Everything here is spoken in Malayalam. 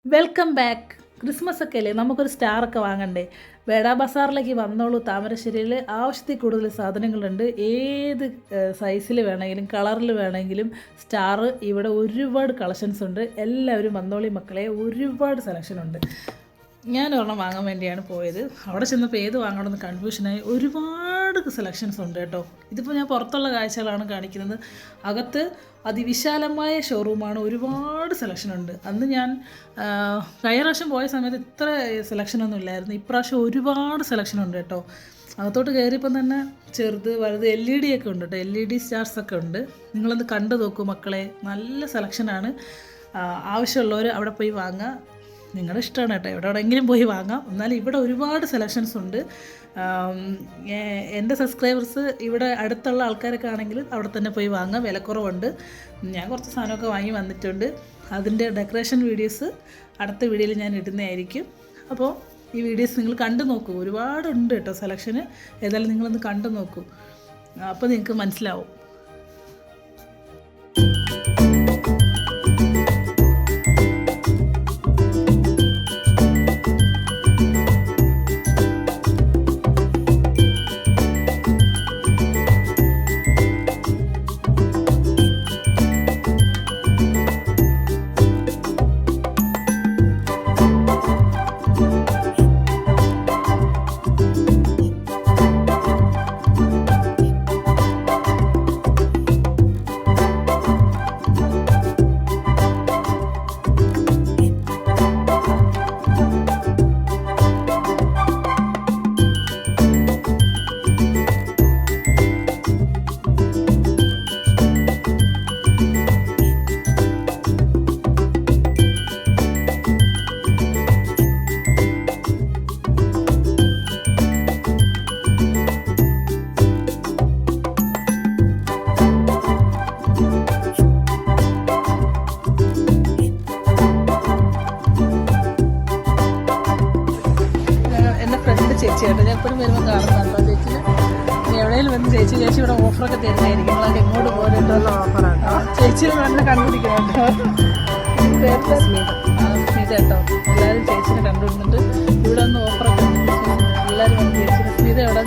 Welcome back. ക്രിസ്മസ് ഒക്കെ അല്ലേ, നമുക്കൊരു സ്റ്റാറൊക്കെ വാങ്ങണ്ടേ? വേടാ ബസാറിലേക്ക് വന്നോളൂ. താമരശ്ശേരിയിൽ ആവശ്യത്തിൽ കൂടുതൽ സാധനങ്ങളുണ്ട്. ഏത് സൈസിൽ വേണമെങ്കിലും കളറിൽ വേണമെങ്കിലും സ്റ്റാർ ഇവിടെ ഒരുപാട് കളക്ഷൻസ് ഉണ്ട്. എല്ലാവരും വന്നോളി മക്കളെ, ഒരുപാട് സെലക്ഷൻ ഉണ്ട്. ഞാൻ ഒരെണ്ണം വാങ്ങാൻ വേണ്ടിയാണ് പോയത്. അവിടെ ചെന്നപ്പോൾ ഏത് വാങ്ങണമെന്ന് കൺഫ്യൂഷനായി. ഒരുപാട് സെലക്ഷൻസ് ഉണ്ട് കേട്ടോ. ഇതിപ്പോൾ ഞാൻ പുറത്തുള്ള കാഴ്ചകളാണ് കാണിക്കുന്നത്. അകത്ത് അതിവിശാലമായ ഷോറൂമാണ്, ഒരുപാട് സെലക്ഷൻ ഉണ്ട്. അന്ന് ഞാൻ കഴിഞ്ഞ പ്രാവശ്യം പോയ സമയത്ത് ഇത്ര സെലക്ഷനൊന്നും ഇല്ലായിരുന്നു. ഇപ്രാവശ്യം ഒരുപാട് സെലക്ഷൻ ഉണ്ട് കേട്ടോ. അകത്തോട്ട് കയറിയപ്പം തന്നെ ചെറുത് വലുത് LED ഒക്കെ ഉണ്ട് കേട്ടോ. LED സ്റ്റാർസൊക്കെ ഉണ്ട്. നിങ്ങളൊന്ന് കണ്ടു നോക്കൂ മക്കളെ, നല്ല സെലക്ഷനാണ്. ആവശ്യമുള്ളവർ അവിടെ പോയി വാങ്ങുക. നിങ്ങളുടെ ഇഷ്ടമാണ് കേട്ടോ, എവിടെയെങ്കിലും പോയി വാങ്ങാം. എന്നാലും ഇവിടെ ഒരുപാട് സെലക്ഷൻസ് ഉണ്ട്. എൻ്റെ സബ്സ്ക്രൈബേഴ്സ് ഇവിടെ അടുത്തുള്ള ആൾക്കാരൊക്കെ ആണെങ്കിൽ അവിടെ തന്നെ പോയി വാങ്ങാം, വിലക്കുറവുണ്ട്. ഞാൻ കുറച്ച് സാധനമൊക്കെ വാങ്ങി വന്നിട്ടുണ്ട്. അതിൻ്റെ ഡെക്കറേഷൻ വീഡിയോസ് അടുത്ത വീഡിയോയിൽ ഞാൻ ഇടുന്നതായിരിക്കും. അപ്പോൾ ഈ വീഡിയോസ് നിങ്ങൾ കണ്ടു നോക്കൂ, ഒരുപാടുണ്ട് കേട്ടോ സെലക്ഷന്. ഏതായാലും നിങ്ങളൊന്ന് കണ്ടു നോക്കൂ, അപ്പോൾ നിങ്ങൾക്ക് മനസ്സിലാവും. ചേച്ചിയായിട്ട് ഞാൻ എപ്പോഴും വരുമ്പോൾ കാണുന്നുണ്ടോ ചേച്ചിന്? എവിടെയെങ്കിലും വന്ന് ചേച്ചി ഇവിടെ ഓഫറൊക്കെ തരുന്നതായിരിക്കും. നിങ്ങളൊക്കെ എങ്ങോട്ട് പോയിട്ടുള്ള ഓഫറാണ്. ചേച്ചിയെ നല്ല കണ്ടുപിടിക്കുന്നുണ്ടോ? സ്മിത കേട്ടോ, എല്ലാവരും ചേച്ചിനെ കണ്ടുപിടുന്നുണ്ട്. ഇവിടെ ഒന്ന് ഓഫറൊക്കെ എല്ലാവരും വന്ന് ചേച്ചിനെ. സ്മിത എവിടെ